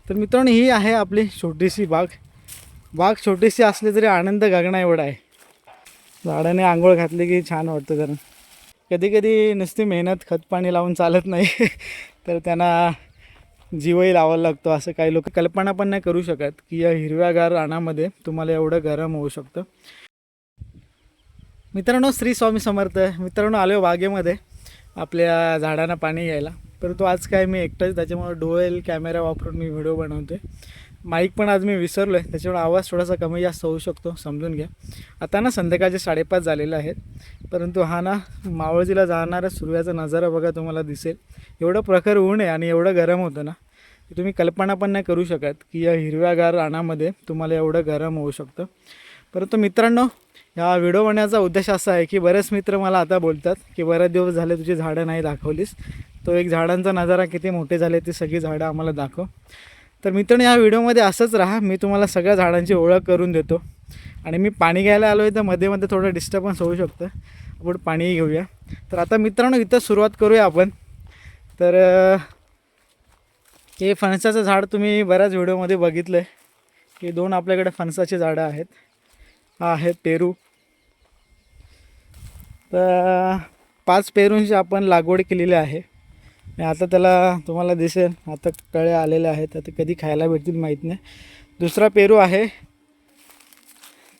तर मित्रांनो, ही आहे आपली छोटीशी बाग. बाग छोटीशी असली तरी आनंद गगना एवढा आहे. झाडाने आंघोळ घातली की छान वाटतं. कारण कधी कधी नुसती मेहनत खतपाणी लावून चालत नाही तर त्यांना जीवही लावायला लागतो. असं काही लोक कल्पना पण नाही करू शकत की या हिरव्यागार रानामध्ये तुम्हाला एवढं गरम होऊ शकतं. मित्रांनो, श्री स्वामी समर्थ. मित्रांनो, आलो बागेमध्ये आपल्या झाडांना पाणी घ्यायला. परंतु आज काय मी एकटाच, त्याच्यामुळे डुएल कॅमेरा वापरून मी व्हिडिओ बनवते. माईक पण आज मी विसरलो आहे, त्याच्यामुळे आवाज थोडासा कमी जास्त होऊ शकतो, समजून घ्या. आता ना संध्याकाळचे 5:30 झालेले आहेत. परंतु हा ना मावळजीला जाणारा सूर्याचा नजारा बघा, तुम्हाला दिसेल. एवढं प्रखर ऊन आहे आणि एवढं गरम होतं ना की तुम्ही कल्पना पण नाही करू शकत की या हिरव्यागार रानामध्ये तुम्हाला एवढं गरम होऊ शकतं. परंतु मित्रांनो, या व्हिडिओ बनवण्याचा उद्देश असा आहे की बरेच मित्र मला आता बोलतात की बरेच दिवस झाले तुझी झाडं नाही दाखवलीस, तो एक झाडांचा नजारा किती मोठे झाले ती सगळी झाडं आम्हाला दाखव. तर मित्रांनो, या व्हिडिओमध्ये असंच राहा. मी तुम्हाला सगळ्या झाडांची ओळख करून देतो. आणि मी पाणी घ्यायला आलो आहे तर मध्ये मध्ये थोडं डिस्टर्बन्स होऊ शकतं, आपण पाणीही घेऊया. तर आता मित्रांनो, इथं सुरुवात करूया आपण. तर हे फणसाचं झाड तुम्ही बऱ्याच व्हिडिओमध्ये बघितलं आहे की 2 आपल्याकडे फणसाची झाडं आहेत. हा आहे पेरू. तर 5 पेरूंची आपण लागवड केलेली आहे. आणि आता त्याला तुम्हाला दिसेल आता कळे आलेले आहेत. आता कधी खायला भेटतील माहीत नाही. दुसरा पेरू आहे,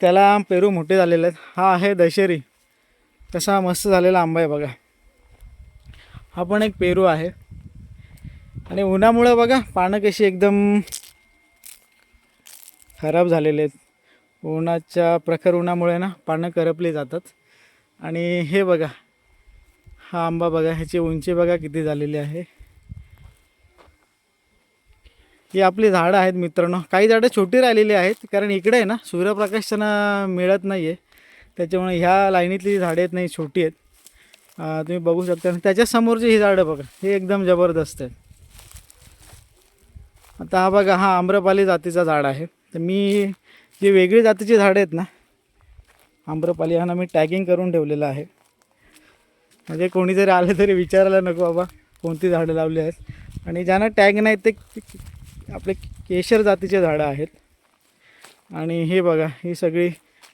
त्याला पेरू मोठे झालेले आहेत. हा आहे दशेरी. कसा मस्त झालेला आंबा आहे बघा. हा पण एक पेरू आहे. आणि उन्हामुळे बघा पानं कशी एकदम खराब झालेले आहेत. उन्हाच्या प्रखर उन्हामुळे ना पानं करपली जातात. आणि हे बघा, हा आंबा बघा, ह्याची उंची बघा किती झालेली आहे. ही आपली झाडं आहेत मित्रांनो. काही झाडं छोटी राहिलेली आहेत कारण इकडे आहे ना सूर्यप्रकाश त्यांना मिळत नाही आहे, त्याच्यामुळे ह्या लाईनीतली झाडे आहेत नाही, छोटी आहेत. तुम्ही बघू शकता. आणि त्याच्यासमोरची ही झाडं बघा, हे एकदम जबरदस्त आहेत. आता हा बघा, हा आम्रपाली जातीचा झाड आहे. तर मी जी वेगळी जातीची झाडं आहेत ना, आम्रपाली ह्यांना मी टॅगिंग करून ठेवलेलं आहे. म्हणजे कोणी जरी आलं तरी विचारायला नको बाबा कोणती झाडं लावली आहेत. आणि ज्यांना टॅग नाही ते आपले केशर जातीचे झाडं आहेत. आणि हे बघा, ही सगळी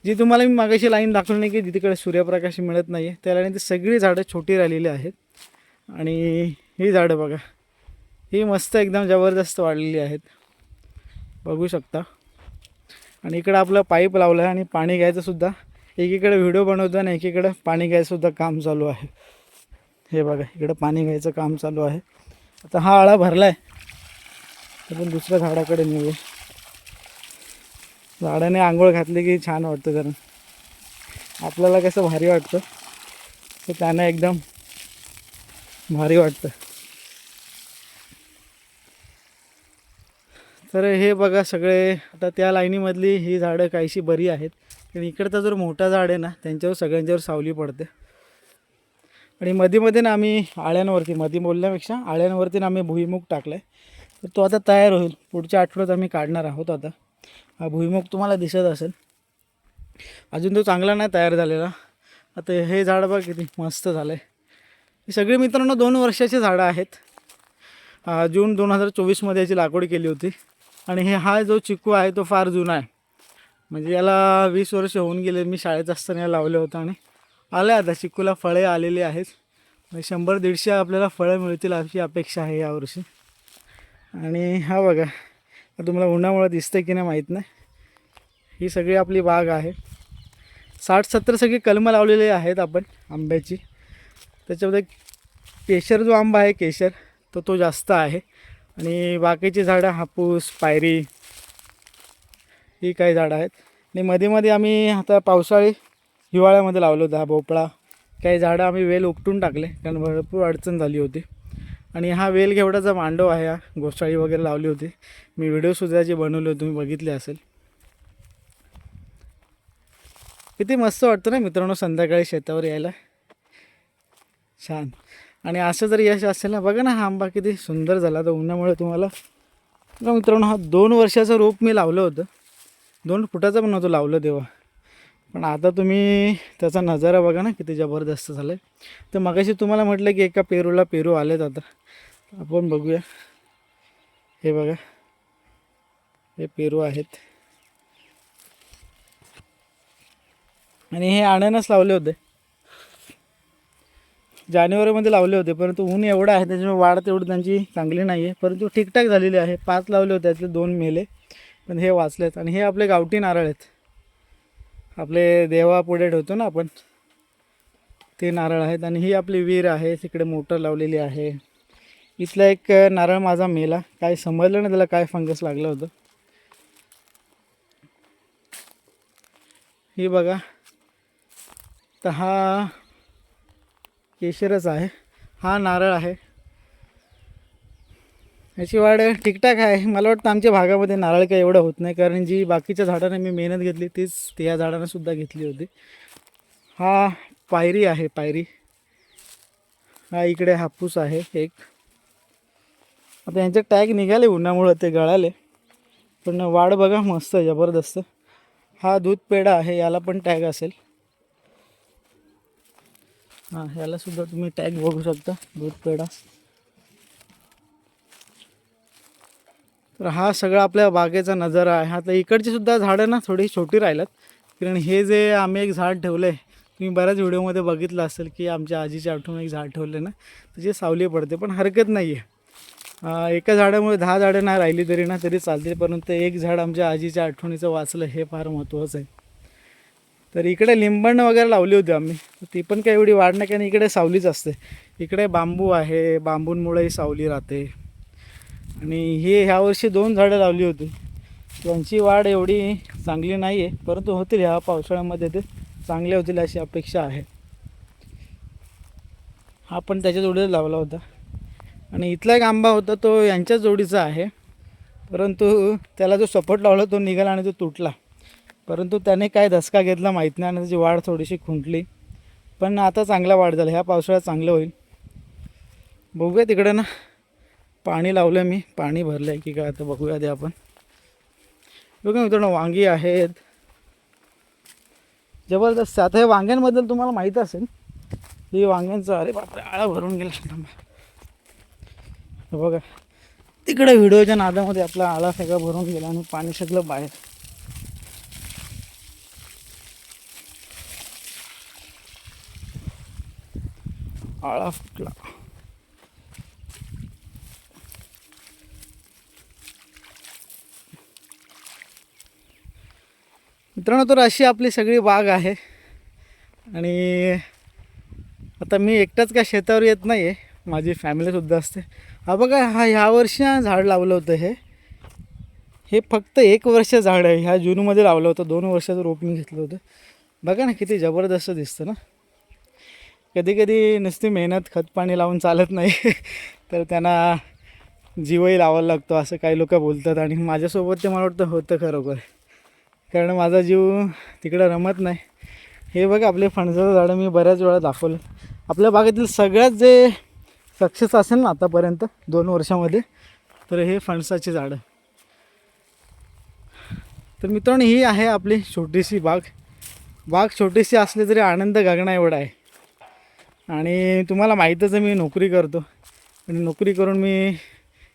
जी तुम्हाला मी मागाशी लाईन दाखवली नाही की तिकडे सूर्यप्रकाश मिळत नाही आहे, त्या लाईन ती सगळी झाडं छोटी राहिलेली आहेत. आणि ही झाडं बघा, ही मस्त एकदम जबरदस्त वाढलेली आहेत, बघू शकता. आणि इकडं आपलं पाईप लावलं आहे आणि पाणी घ्यायचंसुद्धा, एकीकडे व्हिडिओ बनवतो आणि एकीकडे पाणी घ्यायचंसुद्धा काम चालू आहे. हे बघा, इकडं पाणी घ्यायचं काम चालू आहे. आता हा आळा भरला आहे, आपण दुसऱ्या झाडाकडे नेऊया. झाडाने आंघोळ घातली की छान वाटतं. कारण आपल्याला कसं भारी वाटतं तर त्यांना एकदम भारी वाटतं. तर हे बघा सगळे, आता त्या लाईनीमधली ही झाडं काहीशी बरी आहेत. कारण इकडचा जर मोठा झाड आहे ना त्यांच्यावर सगळ्यांच्यावर सावली पडते. आणि मध्ये ना आम्ही आळ्यांवरती, मध्ये बोलण्यापेक्षा आळ्यांवरती ना आम्ही भुईमुग टाकला आहे. तर तो आता तयार होईल, पुढच्या आठवड्यात आम्ही काढणार आहोत. आता हा भुईमुग तुम्हाला दिसत असेल, अजून तो चांगला नाही तयार झालेला. आता हे झाड बघा किती मस्त झालं आहे. ही सगळी मित्रांनो 2 वर्षाची झाडं आहेत. जून 2024मध्ये याची लागवड केली होती. आणि हा जो चिकू आहे तो फार जुना आहे, म्हणजे याला 20 वर्ष होऊन गेले. मी शाळेत असताना याला लावलं होतं आणि आलं आता चिकूला फळे आलेली आहेत. 100-150 आपल्याला फळं मिळतील अशी अपेक्षा आहे यावर्षी. आणि हा बघा, तुम्हाला उन्हामुळे दिसतं की नाही माहीत नाही, ही सगळी आपली बाग आहे. 60-70 सगळी कलमं लावलेली आहेत आपण आंब्याची. त्याच्यामध्ये केशर जो आंबा आहे, केशर तो जास्त आहे. आणि बाकीची झाडं हापूस, पायरी, ही काही झाडं आहेत. आणि मध्ये आम्ही आता पावसाळी हिवाळ्यामध्ये लावलं होतं हा भोपळा. काही झाडं आम्ही वेल उपटून टाकले कारण भरपूर अडचण झाली होती. आणि हा वेल घेवडाचा मांडव आहे. हा घोसाळी वगैरे लावली होती, मी व्हिडिओसुद्धा जे बनवले होते तुम्ही बघितले असेल. किती मस्त वाटतं ना मित्रांनो संध्याकाळी शेतावर यायला, छान. आणि असं जर यश असेल ना, बघा ना हा आंबा किती सुंदर झाला. तर उन्हामुळे तुम्हाला बघा मित्रांनो, हा 2 वर्षाचं रोप मी लावलं होतं. 2 फुटाचं पण नव्हतं लावलं तेव्हा, पण आता तुम्ही त्याचा नजारा बघा ना किती जबरदस्त झाला आहे. तर मगाशी तुम्हाला म्हटलं की एका पेरूला पेरू आलेत. आता आपण बघूया. हे बघा, हे पेरू आहेत आणि हे अननस लावले होते, जानेवारीमध्ये लावले होते, परंतु ऊन एवढं आहे त्याच्यामुळे वाढ तेवढी त्यांची चांगली नाही आहे, परंतु ठीकठाक झालेली आहे. 5 लावले होते त्यातले 2 मेले, पण हे वाचलेत. आणि हे आपले गावठी नारळ आहेत, आपले देवापुढे ठेवतो ना आपण, ते नारळ आहेत. आणि ही आपली विहीर आहे, तिकडे मोटर लावलेली आहे. इथला एक नारळ माझा मेला, काय समजलं नाही त्याला काय फंगस लागलं होतं. ही बघा, तर हा केशरच आहे, हा नारळ आहे. याची वाढ ठीकठाक आहे. मला वाटतं आमच्या भागामध्ये नारळ काही एवढं होत नाही, कारण जी बाकीच्या झाडांना मी मेहनत घेतली तीच त्या झाडांना सुद्धा घेतली होती. हा पायरी आहे, पायरी. हा इकडे हापूस आहे एक. आता यांचे टॅग निघाले उन्हामुळं, ते गळाले, पण वाढ बघा मस्त जबरदस्त. हा दूध पेढा आहे, याला पण टॅग असेल. हां, याला सुद्धा तुम्ही टॅग बघू शकता, दूध पेढा. तर हा सगळा आपल्या बागेचा नजारा आहे. आता इकडची सुद्धा झाडं ना थोडी छोटी राहिल्यात, कारण हे जे आम्ही एक झाड ठेवलं आहे, तुम्ही बऱ्याच व्हिडिओमध्ये बघितलं असेल की आमच्या आजीच्या आठवण एक झाड ठेवलं ना, त्याची सावली पडते, पण हरकत नाही आहे. एका झाडामुळे 10 झाडं नाही राहिली तरी ना तरी चालते, परंतु एक झाड आमच्या आजीच्या आठवणीचं वाचलं हे फार महत्त्वाचं आहे. तर इकडे लिंबण वगैरे लावली होती आम्ही, ती पण काही एवढी वाढ नाही, कारण इकडे सावलीच असते. इकडे बांबू आहे, बांबूंमुळेही सावली राहते. आणि हे ह्यावर्षी 2 झाडं लावली होती, त्यांची वाढ एवढी चांगली नाही आहे, परंतु होतील ह्या पावसाळ्यामध्ये ते चांगले होतील अशी अपेक्षा आहे. हा पण त्याच्या जोडीला लावला होता. आणि इथला एक आंबा होता तो यांच्याच जोडीचा आहे, परंतु त्याला जो सपोर्ट लावला तो निघाला आणि तो तुटला, परंतु त्याने काय धसका घेतला माहीत नाही आणि त्याची वाढ थोडीशी खुंटली. पण आता चांगला वाढ झाला, ह्या पावसाळ्यात चांगलं होईल. बघूया तिकडे ना, पाणी लावलं मी, पाणी भरलं आहे की काय आता बघूया ते आपण. बघा मित्रांनो, वांगी आहेत जबरदस्त. आता हे वांग्यांबद्दल तुम्हाला माहीत असेल, ही वांग्यांचं, अरे बापरे आळा भरून गेला. बघा तिकडे व्हिडिओच्या नादामध्ये आपला आळा सगळा भरून गेला आणि पाणी सगळं बाहेर. आळा फुटला. मित्रांनो, तर अशी आपली सगळी बाग आहे. आणि आता मी एकटाच काय शेतावर येत नाही आहे, माझी फॅमिलीसुद्धा असते. हा बघा, हा ह्या वर्षी झाड लावलं होतं, हे फक्त 1 वर्ष झाड आहे. ह्या जूनमध्ये लावलं होतं, 2 वर्षाचं रोप मी घेतलं होतं. बघा ना किती जबरदस्त दिसतं ना. कधी कधी नुसती मेहनत खतपाणी लावून चालत नाही तर त्यांना जीवही लावायला लागतो असं काही लोक बोलतात. आणि माझ्यासोबत ते मला वाटतं होतं खरोखर, कारण माझा जीव तिकडं रमत नाही. हे बघा आपले फणसाचं झाडं मी बऱ्याच वेळा दाखवलं. आपल्या बागेतील सगळ्यात जे सक्सेस असेल ना आतापर्यंत 2 वर्षामध्ये, तर हे फणसाची झाडं. तर मित्रांनो, ही आहे आपली छोटीशी बाग. बाग छोटीशी असली तरी आनंद गगना एवढा आहे. आणि तुम्हाला माहीतच आहे मी नोकरी करतो, आणि नोकरी करून मी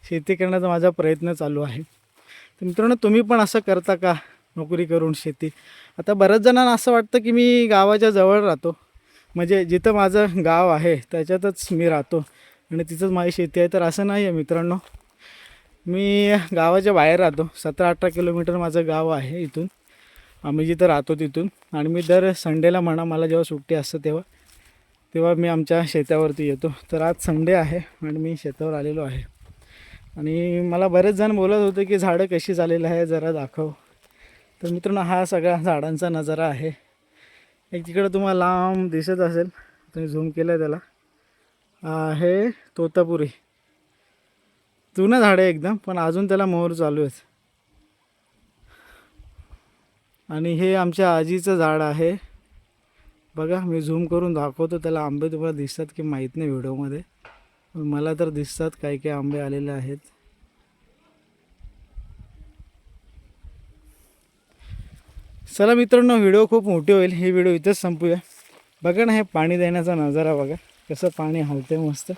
शेती करण्याचा माझा प्रयत्न चालू आहे. तर मित्रांनो, तुम्ही पण असं करता का, नोकरी करून शेती? आता बऱ्याच जणांना असं वाटतं की मी गावाच्या जवळ राहतो, म्हणजे जिथं माझं गाव आहे त्याच्यातच मी राहतो आणि तिथंच माझी शेती आहे. तर असं नाही आहे मित्रांनो, मी गावाच्या बाहेर राहतो. 17-18 किलोमीटर माझं गाव आहे इथून, आम्ही जिथं राहतो तिथून. आणि मी दर संडेला म्हणा, मला जेव्हा सुट्टी असतं तेव्हा मी आमच्या शेतावरती येतो. तर आज संडे आहे आणि मी शेतावर आलेलो आहे. आणि मला बरेच जण बोलत होते की झाडं कशी झालेलं आहे जरा दाखव. तर मित्रांनो, हा सगळा झाडांचा नजारा आहे. एक तिकडं तुम्हाला लांब दिसत असेल, तुम्ही झूम केलं आहे त्याला, आहे तोतापुरी. जुनं झाड आहे एकदम, पण अजून त्याला मोहर चालू आहेत. आणि हे आमच्या आजीचं झाड आहे बघा, मी झूम करून दाखवतो त्याला. आंबे तुम्हाला दिसतात की माहीत नाही व्हिडिओमध्ये, मला तर दिसतात काही काही आंबे आलेले आहेत. चला मित्रांनो, व्हिडिओ खूप मोठी होईल, ही व्हिडिओ इथंच संपूया. बघा ना, हे पाणी देण्याचा नजारा बघा, कसं पाणी हलते मस्त.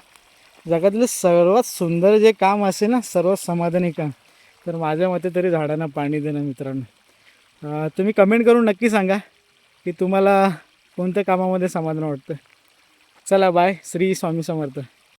जगातलं सर्वात सुंदर जे काम असेल ना, सर्वात समाधानी काम, तर माझ्या मते तरी झाडांना पाणी देणं मित्रांनो. तुम्ही कमेंट करून नक्की सांगा की तुम्हाला कोणत्या कामामध्ये समाधान वाटतं. चला बाय. श्री स्वामी समर्थ.